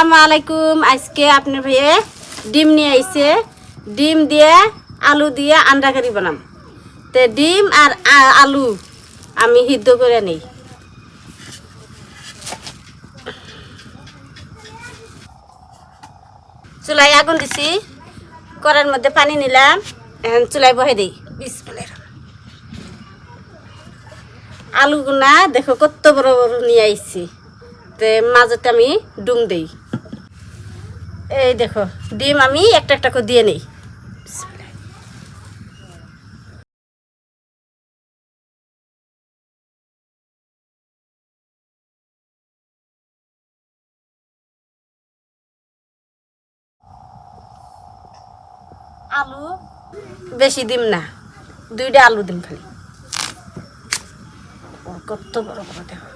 আসসালামু আলাইকুম। আজকে আপনার ভাইয়ে ডিম নিয়ে আইছে। ডিম দিয়ে আলু দিয়ে আন্ডা কারি বানাম। তো ডিম আর আলু আমি সিদ্ধ করে নেই। চুলায় আগুন দিছি, কড়াইয়ের মধ্যে পানি নিলাম, এখন চুলায় বহে দিই। আলুগুনা দেখো কত বড় বড় নিয়ে আইছি। তো মাঝতে আমি ডুম দিই। এই দেখো ডিম আমি একটা একটা করে দিয়ে নেই। আলু বেশি দিম না, 2টা আলু দিম খালি। কত বড় বড় দেখো।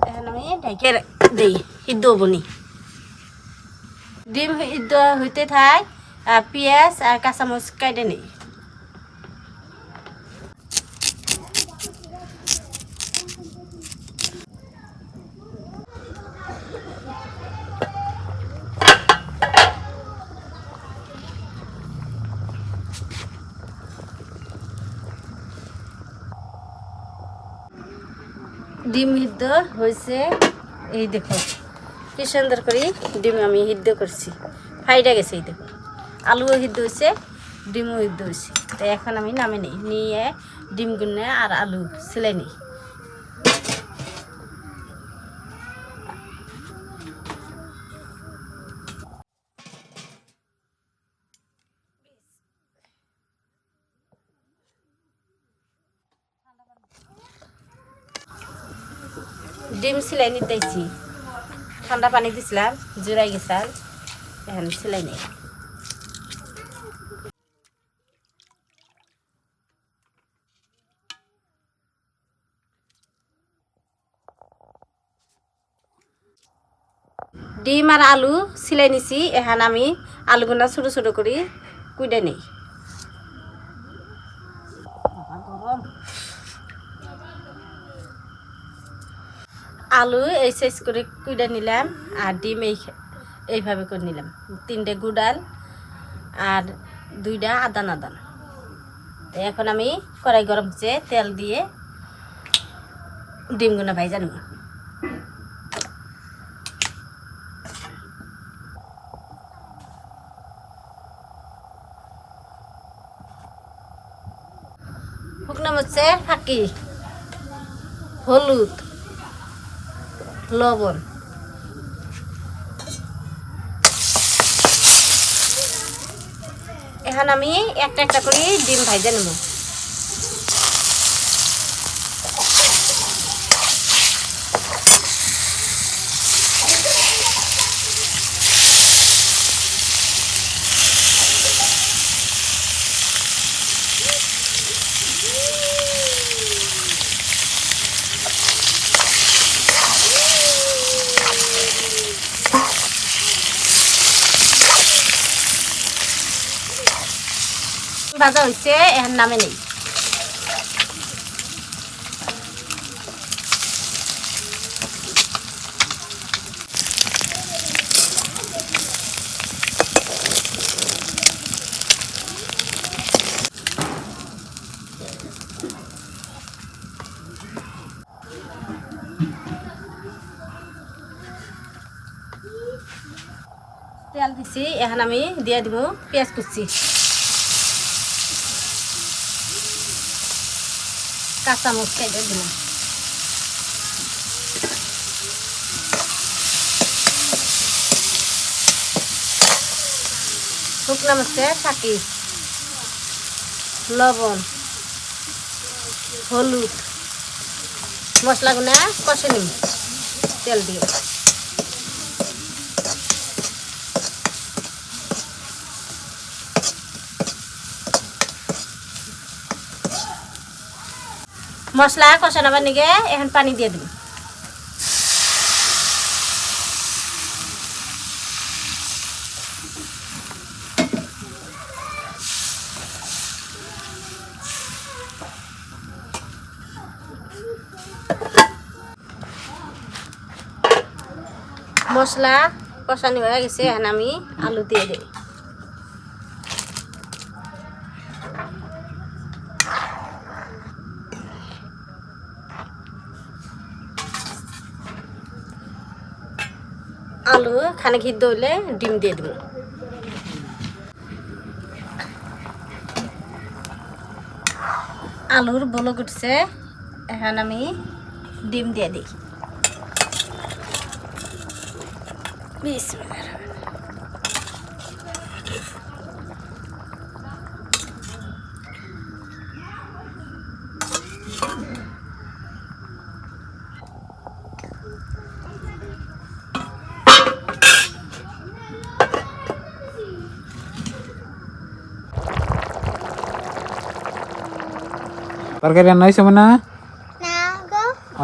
এখন আমি ঢেকে দিই, সিদ্ধ হবনি। ডিম সিদ্ধ হইতে থাক, পেঁয়াজ আর কাঁচামরিচ কাটে নেই। ডিম সিদ্ধ হয়েছে, এই দেখো কি সুন্দর করে ডিম আমি সিদ্ধ করছি, ফাইডা গেছে। এই দেখো আলুও সিদ্ধ হয়েছে, ডিমও সিদ্ধ হয়েছে। তো এখন আমি নামে নিই, নিয়ে ডিমগুলো আর আলু সিলাই নিই। ডিম সিলাই নিতেছি, ঠান্ডা পানি দিছিলাম, জোড়াই গেছাল। এখন সিলাই নেই। ডিম আর আলু সিলাই নিছি, এখন আমি আলুগুলা ছোটো ছোটো করে কুইডে নেই। আলু এই সাইজ করে কুইডে নিলাম, আর ডিম এইভাবে করে নিলাম। 3টে গুড়াল আর 2টা আদান আদান। এখন আমি কড়াই গরম হচ্ছে, তেল দিয়ে ডিমগুলো ভাইজা নেব। শুকনো মরিচে ফাঁকি, হলুদ, লবণ, এখন আমি একটা একটা করে ডিম ভাইজা নেব। ভাজা হয়েছে, এখন নামে নেই। তেল দিছি, এখন আমি দিয়ে দিব পেঁয়াজ কুচি, কাঁচামরিচ কেটে দিলাম, শুকনো মরিচের ফাঁকি, লবণ, হলুদ, মশলাগুলো কষে নিব তেল দিয়ে। মশলা কষানোবার নিগে এখন পানি দিয়ে দিব। মশলা কষানি হয়ে গেছে, এখন আমি আলু দিয়ে দিই। আলু খানিক সিদ্ধ হইলে ডিম দিয়ে দেব। আলুর বলক উঠছে, এখন আমি ডিম দিয়ে দিই। বিসমিল্লাহ। তরকারি রান্না হয়েছে মনে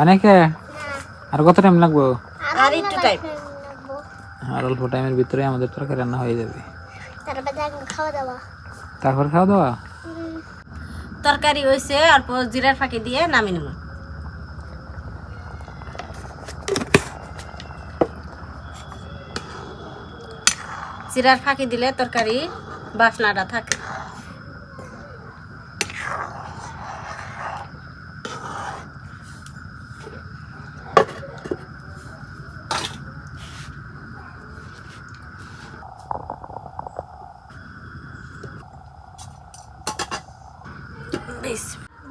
অনেকে? আর কত টাইম লাগবো? আর একটু টাইম, আর অল্প টাইমের ভিতরে আমাদের তরকারি রান্না হয়ে যাবে। তারপর খাওয়া দাওয়া? তরকারি হয়েছে, অল্প জিরার ফাঁকি দিয়ে নামিয়ে নেব। জিরার ফাঁকি দিলে তরকারি বাসনাটা থাকে।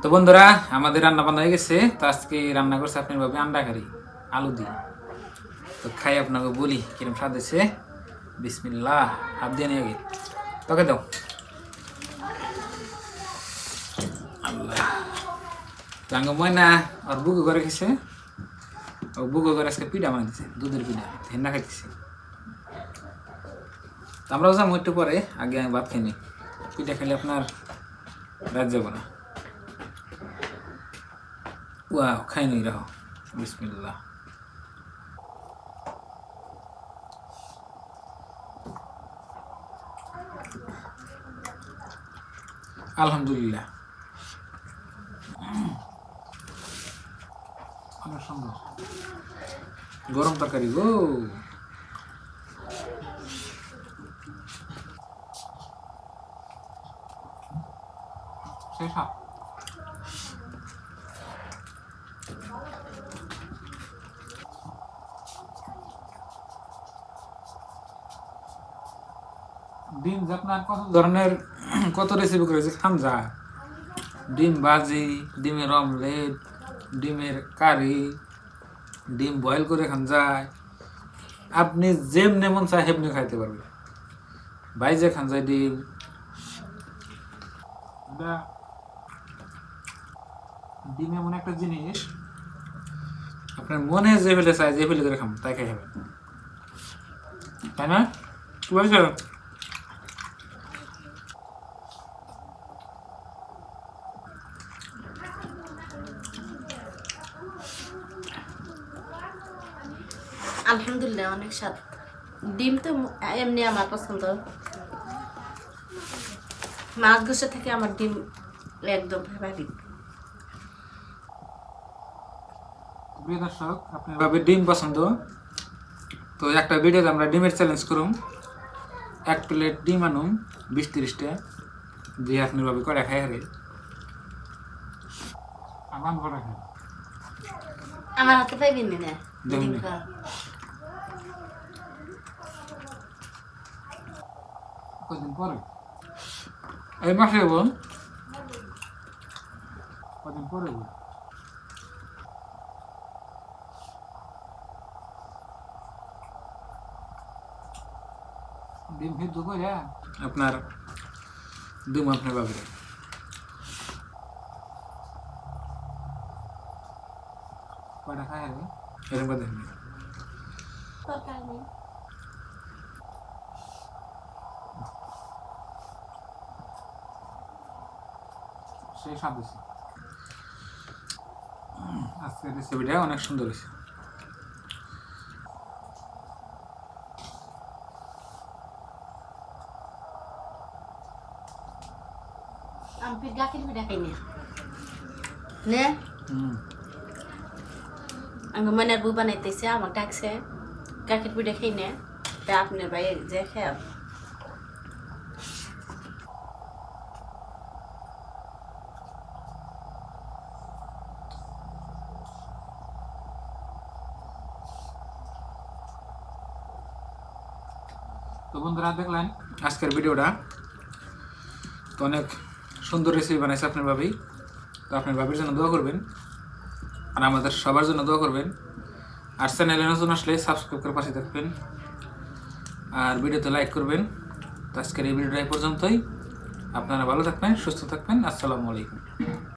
তো বন্ধুরা, আমাদের রান্না বান্না হয়ে গেছে। তো আজকে রান্না করছে আপনার ভাবে আন্ডা কারি আলু দিয়ে। তো খাই আপনাকে বলি কিরম স্বাদ হয়েছে। বিসমিল্লাহ, হাত দিয়ে নিয়ে গে তোকে দাও। আল্লাহ, তাঙ্গ ময়না আর বুকু করে খেয়েছে। ও বুকু করে আজকে পিঠা বানিয়ে দিচ্ছে, দুধের পিঠা হেন্না খাইতেছি। আমরাও যাবো একটু পরে, আগে আমি ভাত খাইনি। পিঠা খেলে আপনার রাত যাবো না। ওয়াও, খাই নি রাখো। বিসমিল্লাহ। আলহামদুলিল্লাহ, অনেক সুন্দর গরম তরকারি গো। শেষ। ডিম যে আপনার কত ধরনের কত রেসিপি করেছে খান যায়। ডিম ভাজি, ডিমের অমলেট, ডিমের কারি, ডিম বয়েল করে খান যায়। আপনি যেমনি মন চায় সেমনি খাইতে পারবেন। ভাইজে খান যায় ডিম। ডিম এমন একটা জিনিস, আপনার মনে যে ফেলে চায় যে ফেলে করে খান তাই খাই খাবেন, তাই না? কি বলছো? আলহামদুলিল্লাহ, অনেক স্বাদ। ডিম তো এমনি আমার পছন্দ, মাছ গোসা থেকে আমার ডিম একদম ফেভারিট। প্রিয় দর্শক, আপনার ভাবে ডিম পছন্দ, তো একটা ভিডিওতে আমরা ডিমের চ্যালেঞ্জ করুম। 1 প্লেট ডিম আনুম 20-30টা, যে আপনার ভাবে করে খাই হারে আমার করে খাই। আমার হাতে পাইবেন না দেখুন কদিন পরে এই মাসে বল, কদিন পরে বল। ডিম সিদ্ধ করে আপনার ডিম আপনার ভাবে কয়টা খাই হারে এরকম কথা দেখবেন। সেই স্বাদ হয়েছে। আজকের রেসিপিটা অনেক সুন্দর হয়েছে। আমি গাখির পিঠা খাই না, আমি মনের বউ বানাইতেছে, আমাকে ডাকছে কাকের পিঠা খাই না, তা আপনার ভাই যে খেয়াল। তো বন্ধুরা দেখলেন আজকের ভিডিওটা, তো অনেক সুন্দর রেসিপি বানাইছে আপনার ভাবি। তো আপনার ভাবির জন্য দোয়া করবেন আর আমাদের সবার জন্য দোয়া করবেন। আর চ্যানেলে নতুন আসলে সাবস্ক্রাইব করে পাশে থাকবেন আর ভিডিওতে লাইক করবেন। তো আজকের এই ভিডিওটা এই পর্যন্তই। আপনারা ভালো থাকবেন, সুস্থ থাকবেন। আসসালামু আলাইকুম।